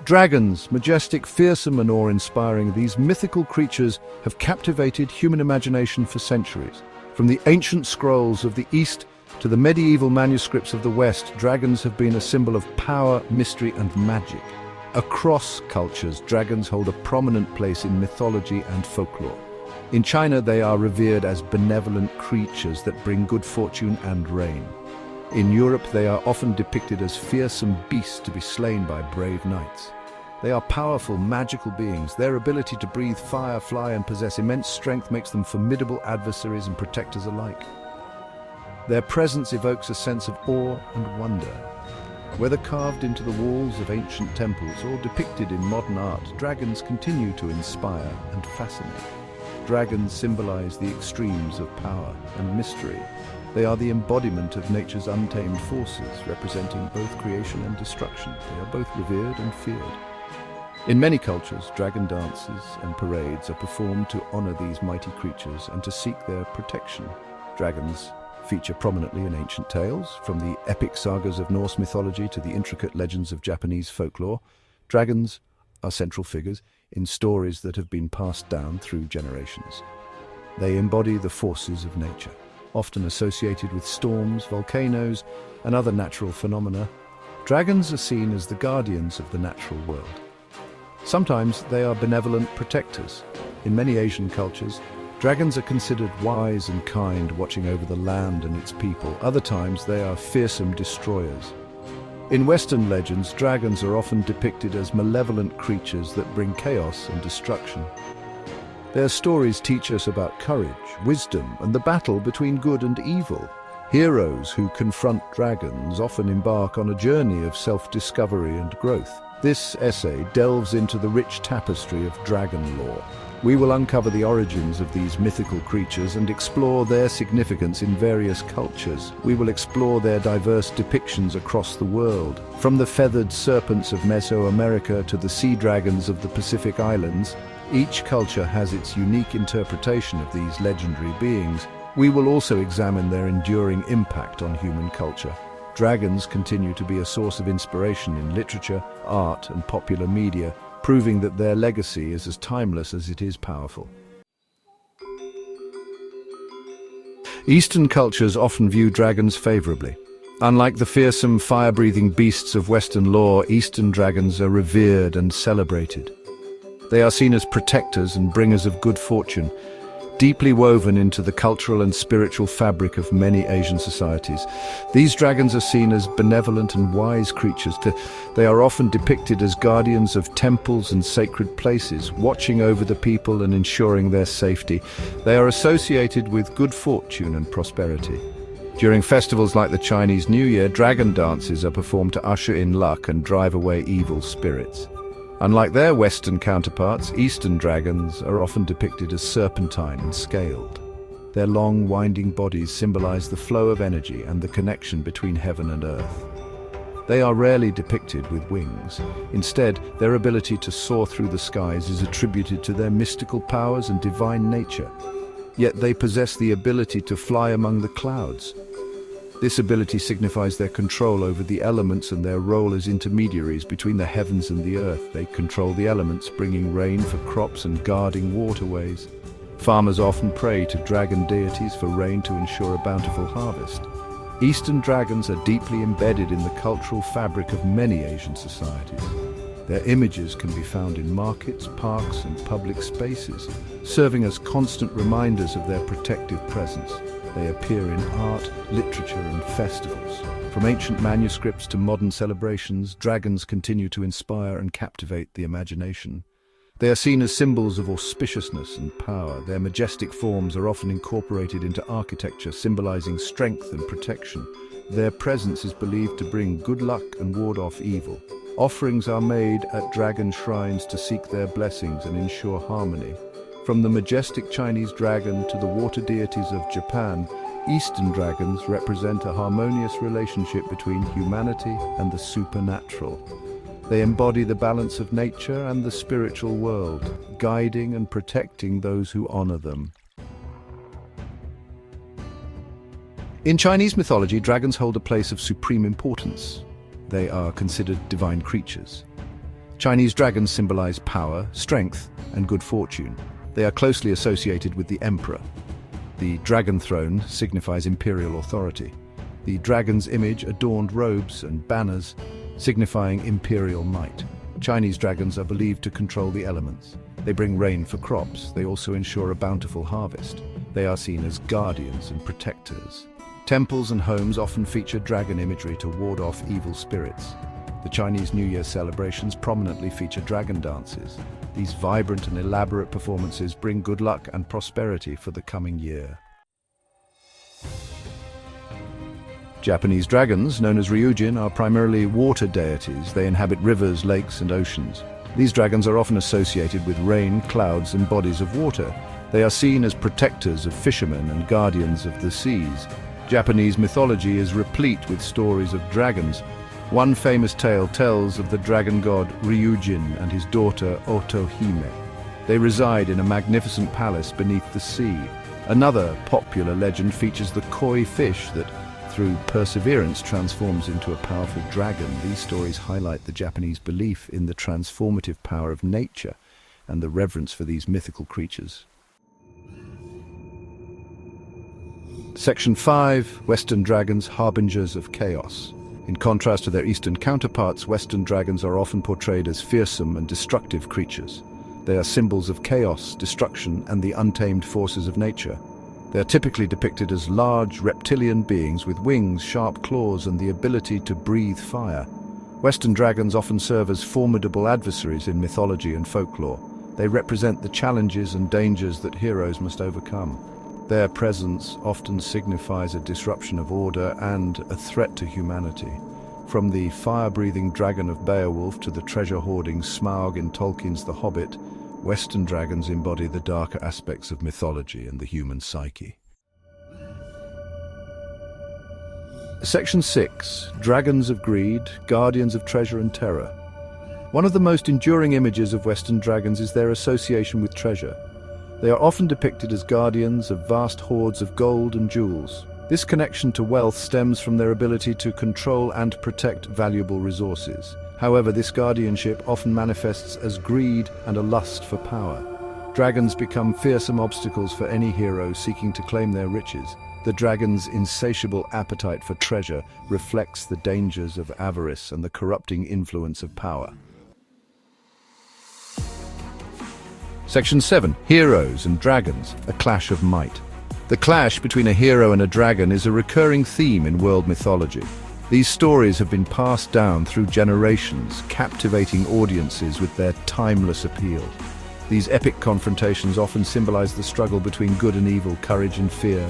Dragons, majestic, fearsome and awe-inspiring, these mythical creatures have captivated human imagination for centuries. From the ancient scrolls of the East to the medieval manuscripts of the West, dragons have been a symbol of power, mystery and magic. Across cultures, dragons hold a prominent place in mythology and folklore. In China, they are revered as benevolent creatures that bring good fortune and rain. In Europe, they are often depicted as fearsome beasts to be slain by brave knights. They are powerful, magical beings. Their ability to breathe fire, fly and possess immense strength makes them formidable adversaries and protectors alike. Their presence evokes a sense of awe and wonder. Whether carved into the walls of ancient temples or depicted in modern art, dragons continue to inspire and fascinate. Dragons symbolize the extremes of power and mystery. They are the embodiment of nature's untamed forces, representing both creation and destruction. They are both revered and feared. In many cultures, dragon dances and parades are performed to honor these mighty creatures and to seek their protection. Dragons feature prominently in ancient tales, from the epic sagas of Norse mythology to the intricate legends of Japanese folklore. Dragons are central figures in stories that have been passed down through generations. They embody the forces of nature, often associated with storms, volcanoes, and other natural phenomena. Dragons are seen as the guardians of the natural world. Sometimes they are benevolent protectors. In many Asian cultures, dragons are considered wise and kind, watching over the land and its people. Other times they are fearsome destroyers. In Western legends, dragons are often depicted as malevolent creatures that bring chaos and destruction. Their stories teach us about courage, wisdom, and the battle between good and evil. Heroes who confront dragons often embark on a journey of self-discovery and growth. This essay delves into the rich tapestry of dragon lore. We will uncover the origins of these mythical creatures and explore their significance in various cultures. We will explore their diverse depictions across the world. From the feathered serpents of Mesoamerica to the sea dragons of the Pacific Islands, each culture has its unique interpretation of these legendary beings. We will also examine their enduring impact on human culture. Dragons continue to be a source of inspiration in literature, art, and popular media, proving that their legacy is as timeless as it is powerful. Eastern cultures often view dragons favorably. Unlike the fearsome, fire-breathing beasts of Western lore, Eastern dragons are revered and celebrated. They are seen as protectors and bringers of good fortune, deeply woven into the cultural and spiritual fabric of many Asian societies. These dragons are seen as benevolent and wise creatures. They are often depicted as guardians of temples and sacred places, watching over the people and ensuring their safety. They are associated with good fortune and prosperity. During festivals like the Chinese New Year, dragon dances are performed to usher in luck and drive away evil spirits. Unlike their Western counterparts, Eastern dragons are often depicted as serpentine and scaled. Their long, winding bodies symbolize the flow of energy and the connection between heaven and earth. They are rarely depicted with wings. Instead, their ability to soar through the skies is attributed to their mystical powers and divine nature. Yet they possess the ability to fly among the clouds. This ability signifies their control over the elements and their role as intermediaries between the heavens and the earth. They control the elements, bringing rain for crops and guarding waterways. Farmers often pray to dragon deities for rain to ensure a bountiful harvest. Eastern dragons are deeply embedded in the cultural fabric of many Asian societies. Their images can be found in markets, parks, and public spaces, serving as constant reminders of their protective presence. They appear in art, literature, and festivals. From ancient manuscripts to modern celebrations, dragons continue to inspire and captivate the imagination. They are seen as symbols of auspiciousness and power. Their majestic forms are often incorporated into architecture, symbolizing strength and protection. Their presence is believed to bring good luck and ward off evil. Offerings are made at dragon shrines to seek their blessings and ensure harmony. From the majestic Chinese dragon to the water deities of Japan, Eastern dragons represent a harmonious relationship between humanity and the supernatural. They embody the balance of nature and the spiritual world, guiding and protecting those who honor them. In Chinese mythology, dragons hold a place of supreme importance. They are considered divine creatures. Chinese dragons symbolize power, strength, and good fortune. They are closely associated with the emperor. The dragon throne signifies imperial authority. The dragon's image adorned robes and banners, signifying imperial might. Chinese dragons are believed to control the elements. They bring rain for crops. They also ensure a bountiful harvest. They are seen as guardians and protectors. Temples and homes often feature dragon imagery to ward off evil spirits. The Chinese New Year celebrations prominently feature dragon dances. These vibrant and elaborate performances bring good luck and prosperity for the coming year. Japanese dragons, known as ryujin, are primarily water deities. They inhabit rivers, lakes, and oceans. These dragons are often associated with rain, clouds, and bodies of water. They are seen as protectors of fishermen and guardians of the seas. Japanese mythology is replete with stories of dragons. One famous tale tells of the dragon god Ryujin and his daughter Otohime. They reside in a magnificent palace beneath the sea. Another popular legend features the koi fish that, through perseverance, transforms into a powerful dragon. These stories highlight the Japanese belief in the transformative power of nature and the reverence for these mythical creatures. Section 5. Western dragons, harbingers of chaos. In contrast to their Eastern counterparts, Western dragons are often portrayed as fearsome and destructive creatures. They are symbols of chaos, destruction, and the untamed forces of nature. They are typically depicted as large, reptilian beings with wings, sharp claws, and the ability to breathe fire. Western dragons often serve as formidable adversaries in mythology and folklore. They represent the challenges and dangers that heroes must overcome. Their presence often signifies a disruption of order and a threat to humanity. From the fire-breathing dragon of Beowulf to the treasure-hoarding Smaug in Tolkien's The Hobbit, Western dragons embody the darker aspects of mythology and the human psyche. Section 6. Dragons of Greed, Guardians of Treasure and Terror. One of the most enduring images of Western dragons is their association with treasure. They are often depicted as guardians of vast hoards of gold and jewels. This connection to wealth stems from their ability to control and protect valuable resources. However, this guardianship often manifests as greed and a lust for power. Dragons become fearsome obstacles for any hero seeking to claim their riches. The dragon's insatiable appetite for treasure reflects the dangers of avarice and the corrupting influence of power. Section 7. Heroes and Dragons, a Clash of Might. The clash between a hero and a dragon is a recurring theme in world mythology. These stories have been passed down through generations, captivating audiences with their timeless appeal. These epic confrontations often symbolize the struggle between good and evil, courage and fear,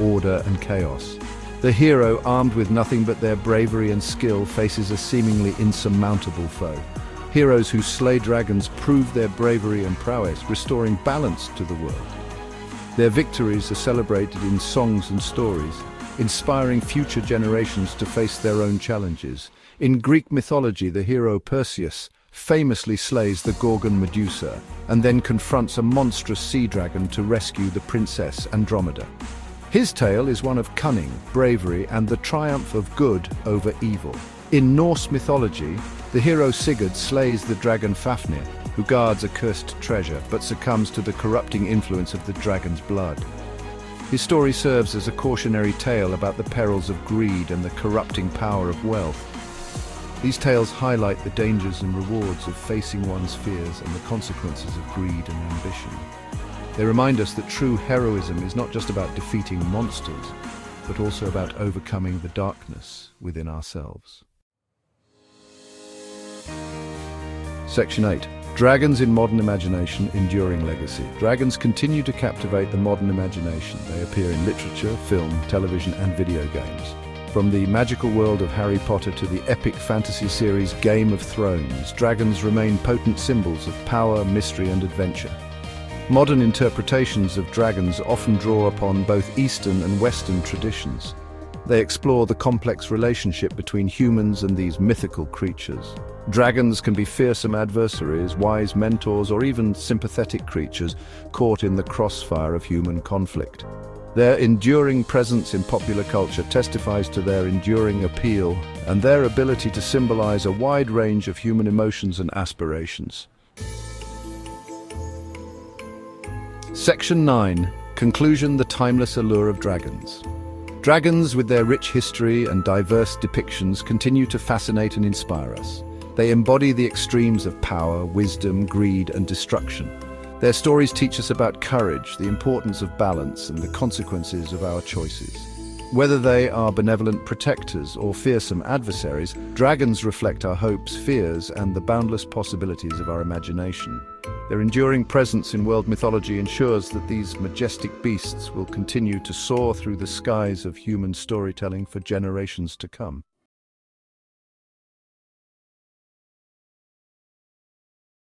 order and chaos. The hero, armed with nothing but their bravery and skill, faces a seemingly insurmountable foe. Heroes who slay dragons prove their bravery and prowess, restoring balance to the world. Their victories are celebrated in songs and stories, inspiring future generations to face their own challenges. In Greek mythology, the hero Perseus famously slays the Gorgon Medusa and then confronts a monstrous sea dragon to rescue the princess Andromeda. His tale is one of cunning, bravery, and the triumph of good over evil. In Norse mythology, the hero Sigurd slays the dragon Fafnir, who guards a cursed treasure, but succumbs to the corrupting influence of the dragon's blood. His story serves as a cautionary tale about the perils of greed and the corrupting power of wealth. These tales highlight the dangers and rewards of facing one's fears and the consequences of greed and ambition. They remind us that true heroism is not just about defeating monsters, but also about overcoming the darkness within ourselves. Section 8. Dragons in modern imagination, enduring legacy. Dragons continue to captivate the modern imagination. They appear in literature, film, television, and video games. From the magical world of Harry Potter to the epic fantasy series Game of Thrones, dragons remain potent symbols of power, mystery, and adventure. Modern interpretations of dragons often draw upon both Eastern and Western traditions. They explore the complex relationship between humans and these mythical creatures. Dragons can be fearsome adversaries, wise mentors, or even sympathetic creatures caught in the crossfire of human conflict. Their enduring presence in popular culture testifies to their enduring appeal and their ability to symbolize a wide range of human emotions and aspirations. Section 9. Conclusion: the timeless allure of dragons. Dragons, with their rich history and diverse depictions, continue to fascinate and inspire us. They embody the extremes of power, wisdom, greed, and destruction. Their stories teach us about courage, the importance of balance, and the consequences of our choices. Whether they are benevolent protectors or fearsome adversaries, dragons reflect our hopes, fears, and the boundless possibilities of our imagination. Their enduring presence in world mythology ensures that these majestic beasts will continue to soar through the skies of human storytelling for generations to come.